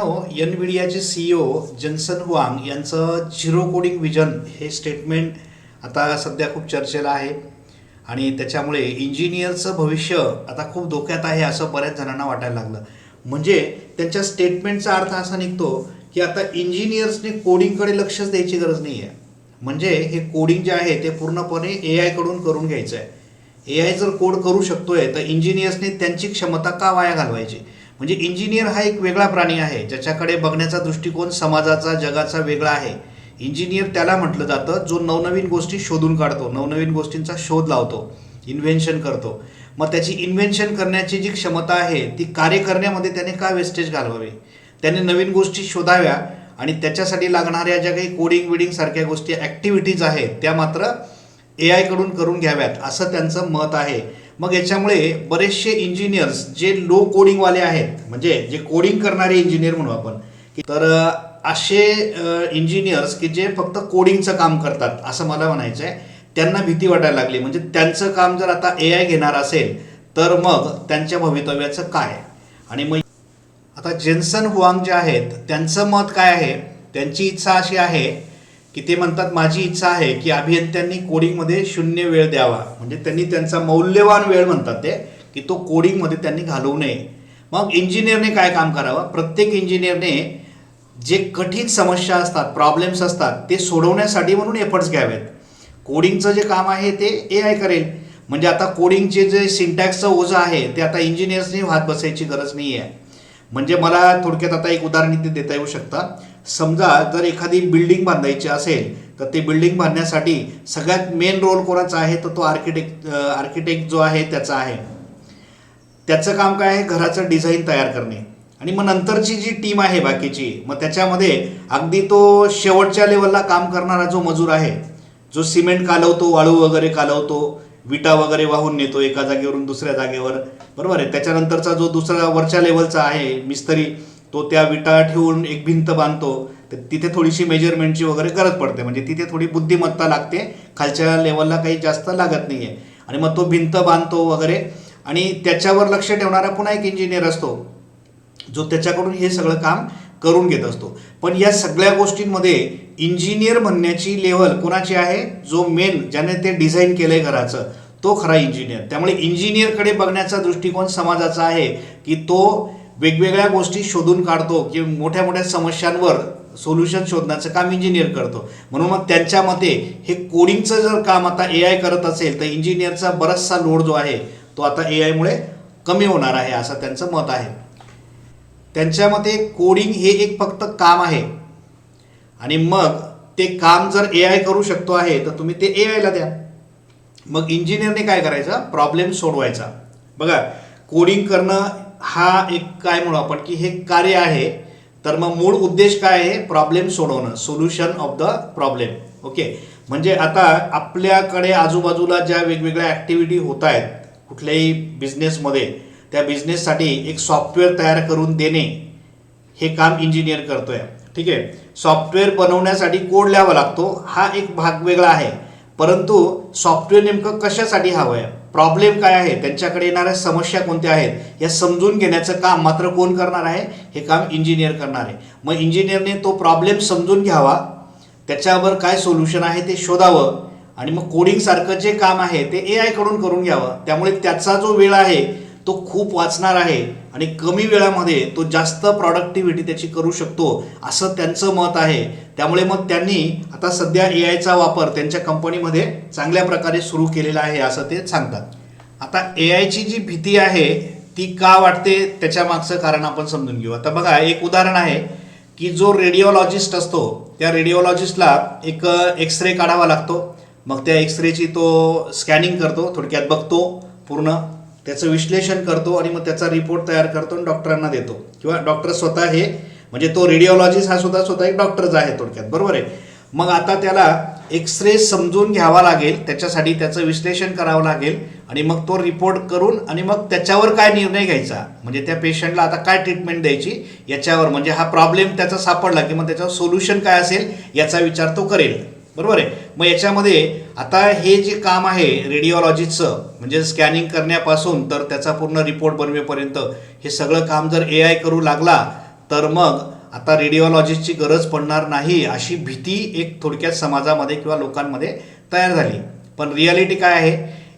एनव्हिडियाचे CEO Jansen Huang यांचं zero coding vision हे statement आता सध्या खूप चर्चेला आहे आणि त्याच्यामुळे इंजिनियरचं भविष्य आता खूप धोक्यात आहे असं बऱ्याच जणांना वाटायला लागलं. म्हणजे त्यांच्या स्टेटमेंटचा अर्थ असा निघतो की आता इंजिनियर्सने कोडिंगकडे लक्षच द्यायची गरज नाही आहे. म्हणजे हे कोडिंग जे आहे ते पूर्णपणे AI कडून करून घ्यायचं आहे. AI जर कोड करू शकतोय तर इंजिनियर्सने त्यांची क्षमता का वाया घालवायची. म्हणजे इंजिनियर हा एक वेगळा प्राणी आहे ज्याच्याकडे बघण्याचा दृष्टिकोन समाजाचा जगाचा वेगळा आहे. इंजिनियर त्याला म्हटलं जातं जो नवनवीन गोष्टी शोधून काढतो, नवनवीन गोष्टींचा शोध लावतो, इन्व्हेन्शन करतो. मग त्याची इन्व्हेन्शन करण्याची जी क्षमता आहे ती कार्य करण्यामध्ये त्याने का वेस्टेज घालवावे. त्याने नवीन गोष्टी शोधाव्या आणि त्याच्यासाठी लागणाऱ्या ज्या काही कोडिंग विडिंग सारख्या गोष्टी ॲक्टिव्हिटीज आहेत त्या मात्र AI कडून करून घ्याव्यात असं त्यांचं मत आहे. मग याच्यामुळे बरेचसे इंजिनियर्स जे लो कोडिंगवाले आहेत, म्हणजे जे कोडिंग करणारे इंजिनियर म्हणू आपण, तर असे इंजिनियर्स की जे फक्त कोडिंगचं काम करतात असं मला म्हणायचं आहे, त्यांना भीती वाटायला लागली. म्हणजे त्यांचं काम जर आता AI घेणार असेल तर मग त्यांच्या भवितव्याचं काय. आणि मग आता जेन्सन हुआंग जे आहेत त्यांचं मत काय आहे, त्यांची इच्छा अशी आहे की ते म्हणतात माझी इच्छा आहे की अभियंत्यांनी कोडिंगमध्ये शून्य वेळ द्यावा. म्हणजे त्यांनी त्यांचा मौल्यवान वेळ म्हणतात ते की तो कोडिंगमध्ये त्यांनी घालवू नये. मग इंजिनियरने काय काम करावं. प्रत्येक इंजिनियरने जे कठीण समस्या असतात, प्रॉब्लेम्स असतात ते सोडवण्यासाठी म्हणून एफर्ट्स घ्यावेत. कोडिंगचं जे काम आहे ते AI करेल. म्हणजे आता कोडिंगचे जे सिंटॅक्सचं ओझं आहे ते आता इंजिनियर्सनी हात बसायची गरज नाही आहे. म्हणजे मला थोडक्यात आता एक उदाहरण इथे देता येऊ शकतं. समजा जर एखादी बिल्डिंग बांधायची असेल तर ते बिल्डिंग बांधण्यासाठी सगळ्यात मेन रोल कोणाचा आहे तर तो आर्किटेक्ट जो आहे त्याचा आहे. त्याचं काम काय आहे, घराचं डिझाईन तयार करणे. आणि मग नंतरची जी टीम आहे बाकीची, मग त्याच्यामध्ये अगदी तो शेवटच्या लेवलला काम करणारा जो मजूर आहे, जो सिमेंट कालवतो, वाळू वगैरे कालवतो, विटा वगैरे वाहून नेतो एका जागेवरून दुसऱ्या जागेवर, बरोबर आहे. त्याच्यानंतरचा जो दुसरा वरच्या लेवलचा आहे मिस्त्री, तो त्या विटा ठेवून एक भिंत बांधतो. तर तिथे थोडीशी मेजरमेंटची वगैरे गरज पडते. म्हणजे तिथे थोडी बुद्धिमत्ता लागते, खालच्या लेवलला काही जास्त लागत नाही आहे. आणि मग तो भिंत बांधतो वगैरे आणि त्याच्यावर लक्ष ठेवणारा पुन्हा एक इंजिनियर असतो जो त्याच्याकडून हे सगळं काम करून घेत असतो. पण या सगळ्या गोष्टींमध्ये इंजिनियर म्हणण्याची लेवल कोणाची आहे, जो मेन ज्याने ते डिझाईन केलंय घराचं तो खरा इंजिनियर. त्यामुळे इंजिनियरकडे बघण्याचा दृष्टिकोन समाजाचा आहे की तो वेगवेगळ्या गोष्टी शोधून काढतो की मोठ्या मोठ्या समस्यांवर सोल्युशन शोधण्याचं काम इंजिनियर करतो. म्हणून मग त्यांच्या मते हे कोडिंगचं जर काम आता AI करत असेल तर इंजिनियरचा बराचसा लोड जो आहे तो आता AI मुळे कमी होणार आहे असं त्यांचं मत आहे. त्यांच्या मते कोडिंग हे एक फक्त काम आहे आणि मग ते काम जर AI करू शकतो आहे तर तुम्ही ते AI ला द्या. मग इंजिनियरने काय करायचं, प्रॉब्लेम सोडवायचा. बघा, कोडिंग करणं हा एक काय म्हणू आपण की हे कार्य आहे. तर मग मूळ उद्देश काय आहे, प्रॉब्लेम सोडवणं, solution of the problem. Okay. म्हणजे आता आपल्याकडे आजूबाजूला ज्या वेगवेगळ्या ॲक्टिव्हिटी होत आहेत कुठल्याही बिझनेसमध्ये, त्या बिझनेससाठी एक सॉफ्टवेअर तयार करून देणे हे काम इंजिनियर करतोय. ठीक आहे. सॉफ्टवेअर बनवण्यासाठी कोड लिहावा लागतो, हा एक भाग वेगळा आहे. परंतु सॉफ्टवेअर नेमकं कशासाठी हवं आहे, प्रॉब्लेम काय आहे, त्यांच्याकडे येणाऱ्या समस्या कोणत्या आहेत या समजून घेण्याचं काम मात्र कोण करणार आहे, हे काम इंजिनियर करणार आहे. मग इंजिनियरने तो प्रॉब्लेम समजून घ्यावा, त्याच्यावर काय सोल्युशन आहे ते शोधावं आणि मग कोडिंगसारखं जे काम आहे ते AI कडून करून घ्यावं. त्यामुळे त्याचा जो वेळ आहे तो खूप वाचणार आहे आणि कमी वेळामध्ये तो जास्त प्रॉडक्टिव्हिटी त्याची करू शकतो असं त्यांचं मत आहे. त्यामुळे मग त्यांनी आता सध्या AIचा वापर त्यांच्या कंपनीमध्ये चांगल्या प्रकारे सुरू केलेला आहे असं ते सांगतात. आता AIची जी भीती आहे ती का वाटते त्याच्या मागचं कारण आपण समजून घेऊ. आता बघा, एक उदाहरण आहे की जो रेडिओलॉजिस्ट असतो त्या रेडिओलॉजिस्टला एक एक्सरे काढावा लागतो. मग त्या एक्सरेची तो स्कॅनिंग करतो, थोडक्यात बघतो पूर्ण, त्याचं विश्लेषण करतो आणि मग त्याचा रिपोर्ट तयार करतो आणि डॉक्टरांना देतो. किंवा डॉक्टर स्वतः हे, म्हणजे तो रेडिओलॉजिस्ट हा स्वतः एक डॉक्टरच आहे थोडक्यात, बरोबर आहे. मग आता त्याला एक्सरे समजून घ्यावा लागेल, त्याच्यासाठी त्याचं विश्लेषण करावं लागेल आणि मग तो रिपोर्ट करून आणि मग त्याच्यावर काय निर्णय घ्यायचा, म्हणजे त्या पेशंटला आता काय ट्रीटमेंट द्यायची याच्यावर, म्हणजे हा प्रॉब्लेम त्याचा सापडला की मग त्याच्यावर सोल्युशन काय असेल याचा विचार तो करेल, बरोबर आहे. मग याच्यामध्ये आता हे जे काम आहे रेडिओलॉजीचं, म्हणजे स्कॅनिंग करण्यापासून तर त्याचा पूर्ण रिपोर्ट बनवेपर्यंत हे सगळं काम जर AI करू लागला तर मग आता रेडिओलॉजिस्टची गरज पडणार नाही अशी भीती एक थोडक्यात समाजामध्ये किंवा लोकांमध्ये तयार झाली. पण रियालिटी काय आहे,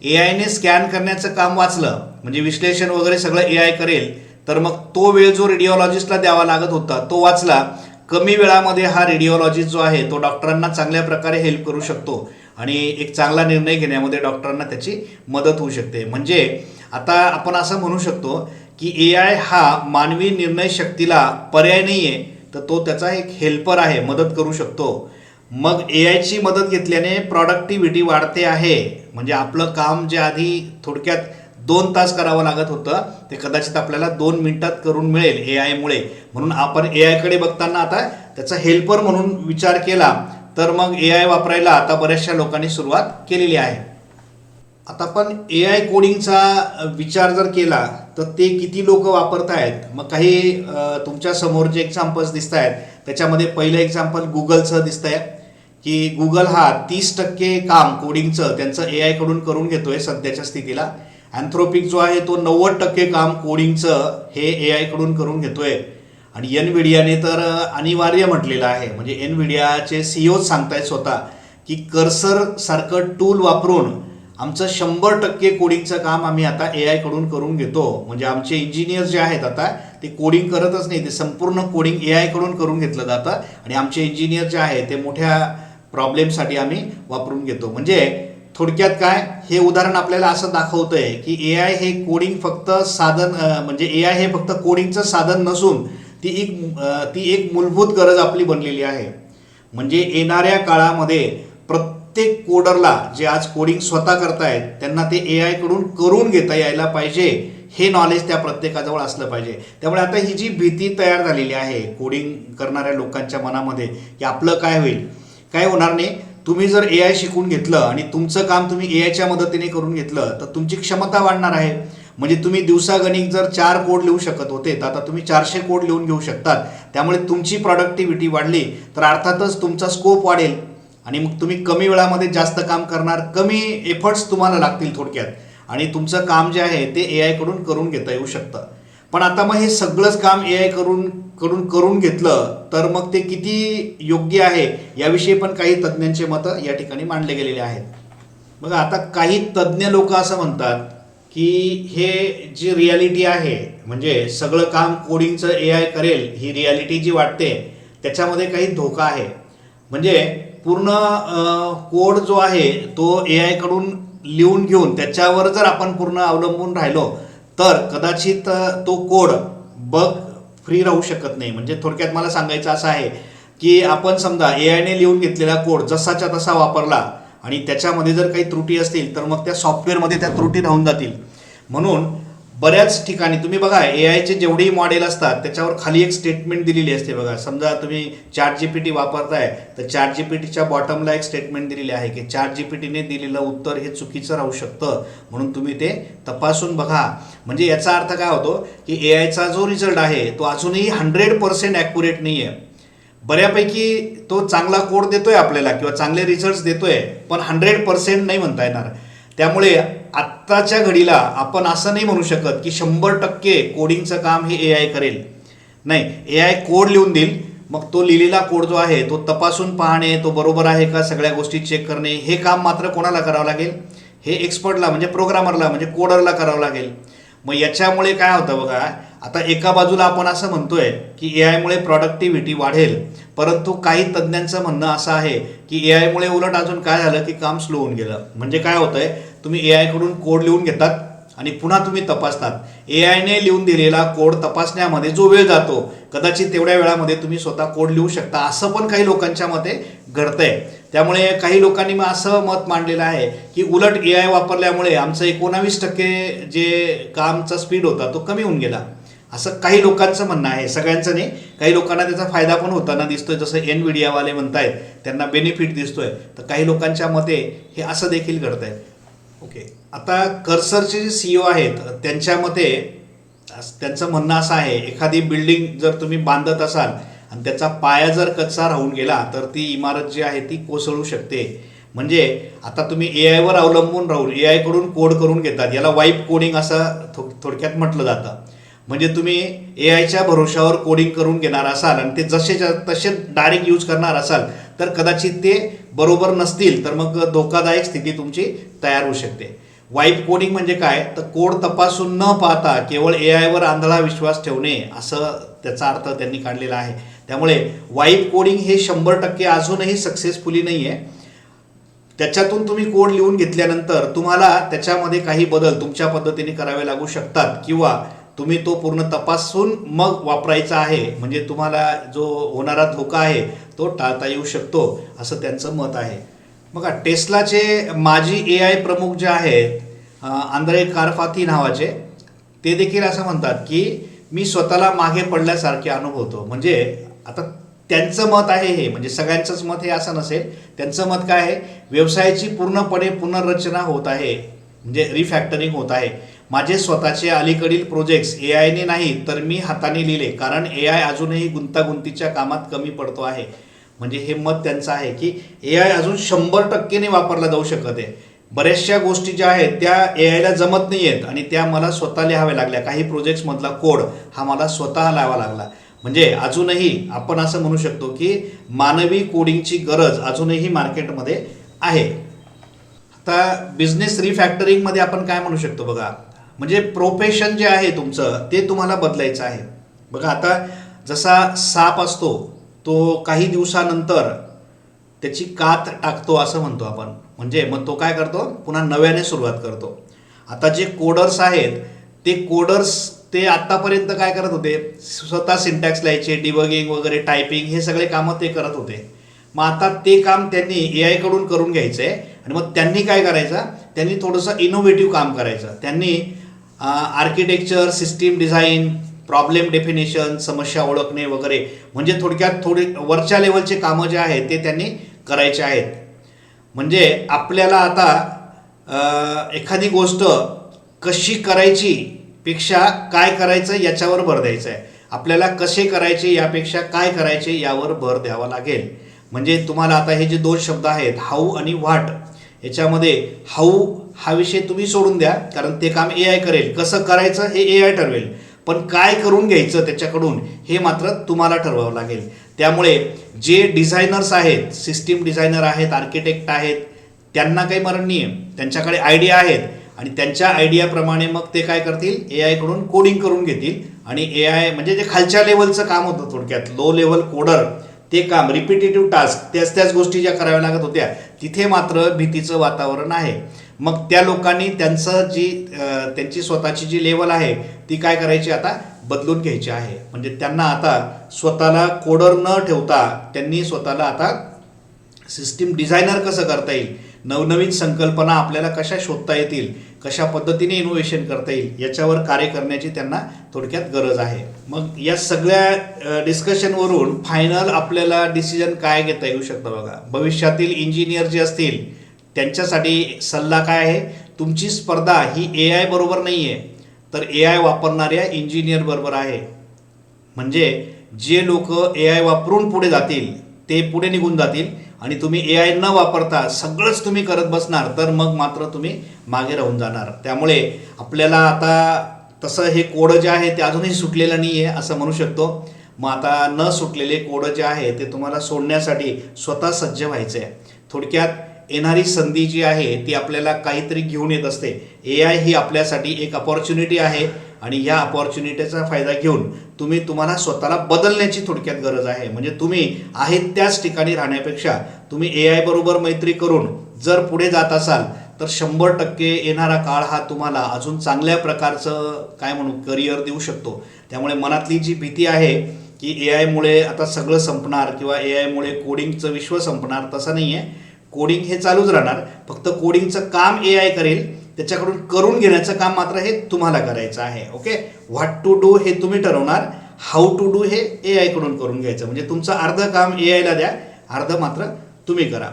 ए आयने स्कॅन करण्याचं काम वाचलं, म्हणजे विश्लेषण वगैरे सगळं ए आय करेल, तर मग तो वेळ जो रेडिओलॉजिस्टला द्यावा लागत होता तो वाचला. कमी वेळामध्ये हा रेडिओलॉजिस्ट जो आहे तो डॉक्टरांना चांगल्या प्रकारे हेल्प करू शकतो आणि एक चांगला निर्णय घेण्यामध्ये डॉक्टरांना त्याची मदत होऊ शकते. म्हणजे आता आपण असं म्हणू शकतो की ए आय हा मानवी निर्णय शक्तीला पर्याय नाही आहे, तर तो त्याचा एक हेल्पर आहे, मदत करू शकतो. मग ए आयची मदत घेतल्याने प्रॉडक्टिव्हिटी वाढते आहे. म्हणजे आपलं काम जे आधी थोडक्यात 2 तास करावं लागत होतं ते कदाचित आपल्याला 2 मिनिटात करून मिळेल ए आयमुळे. म्हणून आपण ए आयकडे बघताना आता त्याचा हेल्पर म्हणून विचार केला, तर मग ए आय वापरायला आता बऱ्याचशा लोकांनी सुरुवात केलेली आहे. आता पण ए आय कोडिंगचा विचार जर केला तर ते किती लोक वापरत आहेत. मग काही तुमच्या समोर जे एक्झाम्पल्स दिसत आहेत त्याच्यामध्ये पहिलं एक्झाम्पल गुगलचं दिसत आहे की गुगल हा 30% काम कोडिंगचं त्यांचं ए आयकडून करून घेतोय सध्याच्या स्थितीला. अँथ्रोपिक जो आहे तो 90% काम कोडिंगचं हे ए आयकडून करून घेतोय. आणि एनव्हिडियाने तर अनिवार्य म्हटलेलं आहे, म्हणजे एनव्हिडियाचे सीईओच सांगतायत स्वतः की कर्सर सारखं टूल वापरून आमचं 100% कोडिंगचं काम आम्ही आता ए आयकडून करून घेतो. म्हणजे आमचे इंजिनियर्स जे आहेत आता ते कोडिंग करतच नाही, ते संपूर्ण कोडिंग ए आयकडून करून घेतलं जातं आणि आमचे इंजिनियर जे आहे ते मोठ्या प्रॉब्लेमसाठी आम्ही वापरून घेतो. म्हणजे थोडक्यात काय, हे उदाहरण आपल्याला असं दाखवतंय की ए आय हे कोडिंग फक्त साधन, म्हणजे ए आय हे फक्त कोडिंगचं साधन नसून ती एक मूलभूत गरज आपली बनलेली आहे. म्हणजे येणाऱ्या काळामध्ये प्रत्येक कोडरला जे आज कोडिंग स्वतः करतायत त्यांना ते ए आयकडून करून घेता यायला पाहिजे, हे नॉलेज त्या प्रत्येकाजवळ असलं पाहिजे. त्यामुळे आता ही जी भीती तयार झालेली आहे कोडिंग करणाऱ्या लोकांच्या मनामध्ये की आपलं काय होईल, काय होणार नाही. तुम्ही जर ए आय शिकून घेतलं आणि तुमचं काम तुम्ही ए आयच्या मदतीने करून घेतलं तर तुमची क्षमता वाढणार आहे. म्हणजे तुम्ही दिवसागणिक जर 4 कोड लिहू शकत होते तर आता तुम्ही 400 कोड लिहून घेऊ शकतात. त्यामुळे तुमची प्रॉडक्टिव्हिटी वाढली तर अर्थातच तुमचा स्कोप वाढेल आणि मग तुम्ही कमी वेळामध्ये जास्त काम करणार, कमी एफर्ट्स तुम्हाला लागतील थोडक्यात, आणि तुमचं काम जे आहे ते ए आयकडून करून घेता येऊ शकतं. पण आता मग हे सगळंच काम ए आय करून घेतलं तर मग ते किती योग्य आहे याविषयी पण काही तज्ज्ञांचे मतं या ठिकाणी मांडले गेलेले आहेत. बघा, आता काही तज्ज्ञ लोक असं म्हणतात की हे जी रियालिटी आहे, म्हणजे सगळं काम कोडिंगचं ए आय करेल, ही रियालिटी जी वाटते त्याच्यामध्ये काही धोका आहे. म्हणजे पूर्ण कोड जो आहे तो ए आयकडून लिहून घेऊन त्याच्यावर जर आपण पूर्ण अवलंबून राहिलो तर कदाचित तो कोड बग फ्री राहू शकत नाही. म्हणजे थोडक्यात मला सांगायचं असं आहे की आपण समजा ए आयने लिहून घेतलेला कोड जसाच्या तसा वापरला आणि त्याच्यामध्ये जर काही त्रुटी असतील तर मग त्या सॉफ्टवेअरमध्ये त्या त्रुटी राहून जातील. म्हणून बऱ्याच ठिकाणी तुम्ही बघा ए आयचे जेवढेही मॉडेल असतात त्याच्यावर खाली एक स्टेटमेंट दिलेली असते. बघा, समजा तुम्ही ChatGPT वापरताय तर ChatGPTच्या बॉटमला एक स्टेटमेंट दिलेली आहे की ChatGPTने दिलेलं उत्तर हे चुकीचं राहू शकतं, म्हणून तुम्ही ते तपासून बघा. म्हणजे याचा अर्थ काय होतो की ए आयचा जो रिझल्ट आहे तो अजूनही 100% ॲक्युरेट नाही आहे. बऱ्यापैकी तो चांगला कोड देतोय आपल्याला किंवा चांगले रिझल्ट्स देतोय, पण 100% नाही म्हणता येणार. त्यामुळे आत्ताच्या घडीला आपण असं नाही म्हणू शकत की 100% कोडिंगचं काम हे ए आय करेल. नाही, ए आय कोड लिहून देईल, मग तो लिहिलेला कोड जो आहे तो तपासून पाहणे, तो बरोबर आहे का, सगळ्या गोष्टी चेक करणे, हे काम मात्र कोणाला करावं लागेल, हे एक्सपर्टला म्हणजे प्रोग्रामरला म्हणजे कोडरला करावं लागेल. मग याच्यामुळे काय होतं बघा, आता एका बाजूला आपण असं म्हणतोय की ए आयमुळे प्रॉडक्टिव्हिटी वाढेल, परंतु काही तज्ज्ञांचं म्हणणं असं आहे की ए आयमुळे उलट अजून काय झालं की काम स्लो होऊन गेलं. म्हणजे काय होतंय, तुम्ही ए आयकडून कोड लिहून घेतात आणि पुन्हा तुम्ही तपासतात. ए आयने लिहून दिलेला कोड तपासण्यामध्ये जो वेळ जातो कदाचित तेवढ्या वेळामध्ये तुम्ही स्वतः कोड लिहू शकता, असं पण काही लोकांच्या मते घडतंय. त्यामुळे काही लोकांनी मग असं मत मांडलेलं आहे की उलट ए आय वापरल्यामुळे आमचं 19% जे कामचा स्पीड होता तो कमी होऊन गेला, असं काही लोकांचं म्हणणं आहे. सगळ्यांचं नाही, काही लोकांना त्याचा फायदा पण होताना दिसतोय, जसं एनव्हिडियावाले म्हणतायत त्यांना बेनिफिट दिसतोय, तर काही लोकांच्या मते हे असं देखील घडतंय. ओके, आता कर्सरचे जे सीईओ आहेत त्यांच्या मते त्यांचं म्हणणं असं आहे, एखादी बिल्डिंग जर तुम्ही बांधत असाल आणि त्याचा पाया जर कच्चा राहून गेला तर ती इमारत जी आहे ती कोसळू शकते. म्हणजे आता तुम्ही ए आयवर अवलंबून राहून ए आयकडून कोड करून घेतात, याला वाईप कोडिंग असं थोडक्यात म्हटलं जातं. म्हणजे तुम्ही ए आयच्या भरोशावर कोडिंग करून घेणार असाल आणि ते जसेच्या तसे डायरेक्ट यूज करणार असाल तर कदाचित ते बरोबर नसतील, तर मग धोकादायक स्थिती तुमची तयार होऊ शकते. वाईप कोडिंग म्हणजे काय, तर कोड तपासून न पाहता केवळ ए आयवर आंधळा विश्वास ठेवणे असं त्याचा अर्थ त्यांनी काढलेला आहे. त्यामुळे वाईप कोडिंग हे 100% अजूनही सक्सेसफुली नाही आहे. त्याच्यातून तुम्ही कोड लिहून घेतल्यानंतर तुम्हाला त्याच्यामध्ये काही बदल तुमच्या पद्धतीने करावे लागू शकतात किंवा तुम्ही तो पूर्ण तपासून मग वापरायचा आहे, म्हणजे तुम्हाला जो होणारा धोका आहे तो टाळता येऊ शकतो, असं त्यांचं मत आहे. बघा, टेस्लाचे माजी ए आय प्रमुख जे आहेत आंद्रे कारपाथी नावाचे, ते देखील असं म्हणतात की मी स्वतःला मागे पडल्यासारखे अनुभवतो. म्हणजे आता त्यांचं मत आहे हे, म्हणजे सगळ्यांचंच मत हे असं नसेल. त्यांचं मत काय आहे, व्यवसायाची पूर्णपणे पुनर्रचना होत आहे, म्हणजे रिफॅक्टरिंग होत आहे. माझे स्वतःचे अलीकडील प्रोजेक्ट्स ए आयने नाही तर मी हाताने लिहिले, कारण ए आय अजूनही गुंतागुंतीच्या कामात कमी पडतो आहे. म्हणजे हे मत त्यांचं आहे की ए आय अजून 100% वापरला जाऊ शकत आहे. बऱ्याचशा गोष्टी ज्या आहेत त्या ए आयला जमत नाही आहेत आणि त्या मला स्वतः लिहाव्या लागल्या. काही प्रोजेक्ट्समधला कोड हा मला स्वतः लिहावा लागला. म्हणजे अजूनही आपण असं म्हणू शकतो की मानवी कोडिंगची गरज अजूनही मार्केटमध्ये आहे. आता बिझनेस रिफॅक्टरिंगमध्ये आपण काय म्हणू शकतो बघा, म्हणजे प्रोफेशन जे आहे तुमचं ते तुम्हाला बदलायचं आहे. बघा, आता जसा साप असतो तो काही दिवसानंतर त्याची कात टाकतो असं म्हणतो आपण, म्हणजे मग तो काय करतो, पुन्हा नव्याने सुरुवात करतो. आता जे कोडर्स आहेत ते कोडर्स ते आत्तापर्यंत काय करत होते, स्वतः सिंटॅक्स लिहायचे, डिबगिंग वगैरे, टायपिंग हे सगळे कामं ते करत होते. मग आता ते काम त्यांनी ए आयकडून करून घ्यायचं आहे आणि मग त्यांनी काय करायचं, त्यांनी थोडंसं इनोव्हेटिव्ह काम करायचं. त्यांनी architecture, system design, problem definition, समस्या ओळखणे वगैरे, म्हणजे थोडक्यात थोडी वरच्या लेवलचे कामं जे आहेत ते त्यांनी करायचे आहेत. म्हणजे आपल्याला आता एखादी गोष्ट कशी करायची पेक्षा काय करायचं याच्यावर भर द्यायचा आहे. आपल्याला कसे करायचे यापेक्षा काय करायचे यावर भर द्यावा लागेल. म्हणजे तुम्हाला आता हे जे 2 शब्द आहेत हाऊ आणि व्हॉट, याच्यामध्ये हाऊ हा विषय तुम्ही सोडून द्या, कारण ते काम ए आय करेल. कसं करायचं हे ए आय ठरवेल, पण काय करून घ्यायचं त्याच्याकडून हे मात्र तुम्हाला ठरवावं लागेल. त्यामुळे जे डिझायनर्स आहेत, सिस्टीम डिझायनर आहेत, आर्किटेक्ट आहेत, त्यांना काही मरण नाही आहे. त्यांच्याकडे आयडिया आहेत आणि त्यांच्या आयडियाप्रमाणे मग ते काय करतील, ए आयकडून कोडिंग करून घेतील. आणि ए आय म्हणजे जे खालच्या लेवलचं काम होतं, थोडक्यात लो लेवल कोडर, ते काम रिपिटेटिव्ह टास्क, त्याच गोष्टी ज्या कराव्या लागत होत्या, तिथे मात्र भीतीचं वातावरण आहे. मग त्या लोकांनी त्यांची स्वतःची जी लेवल आहे ती काय करायची, आता बदलून घ्यायची आहे. म्हणजे त्यांना आता स्वतःला कोडर न ठेवता त्यांनी स्वतःला आता सिस्टीम डिझायनर कसं करता येईल, नवनवीन संकल्पना आपल्याला कशा शोधता येतील, कशा पद्धतीने इनोव्हेशन करता येईल याच्यावर कार्य करण्याची त्यांना थोडक्यात गरज आहे. मग या सगळ्या डिस्कशनवरून फायनल आपल्याला डिसिजन काय घेता येऊ शकतं बघा. भविष्यातील इंजिनियर जे असतील त्यांच्यासाठी सल्ला काय आहे, तुमची स्पर्धा ही ए आय बरोबर नाही आहे, तर ए आय वापरणाऱ्या इंजिनियर बरोबर आहे. म्हणजे जे लोक ए आय वापरून पुढे जातील ते पुढे निघून जातील आणि तुम्ही ए आय न वापरता सगळंच तुम्ही करत बसणार तर मग मात्र तुम्ही मागे राहून जाणार. त्यामुळे आपल्याला आता तसं हे कोड जे आहे ते अजूनही सुटलेलं नाही आहे असं म्हणू शकतो. मग आता न सुटलेले कोड जे आहे ते तुम्हाला सोडण्यासाठी स्वतः सज्ज व्हायचं आहे. थोडक्यात येणारी संधी जी आहे ती आपल्याला काहीतरी घेऊन येत असते. ए आय ही आपल्यासाठी एक अपॉर्च्युनिटी आहे आणि या अपॉर्च्युनिटीचा फायदा घेऊन तुम्हाला स्वतःला बदलण्याची थोडक्यात गरज आहे. म्हणजे तुम्ही आहेत त्याच ठिकाणी राहण्यापेक्षा तुम्ही ए आय बरोबर मैत्री करून जर पुढे जात असाल तर 100% येणारा काळ हा तुम्हाला अजून चांगल्या प्रकारचं काय म्हणू करिअर देऊ शकतो. त्यामुळे मनातली जी भीती आहे की ए आयमुळे आता सगळं संपणार किंवा ए आयमुळे कोडिंगचं विश्व संपणार, तसं नाही आहे. कोडिंग हे चालूच राहणार, फक्त कोडिंगचं काम ए आय करेल, त्याच्याकडून करून घेण्याचं काम मात्र हे तुम्हाला करायचं आहे. ओके, व्हॉट टू डू हे तुम्ही ठरवणार, हाऊ टू डू हे ए आयकडून करून घ्यायचं. म्हणजे तुमचं अर्ध काम ए आयला द्या, अर्ध मात्र तुम्ही करा.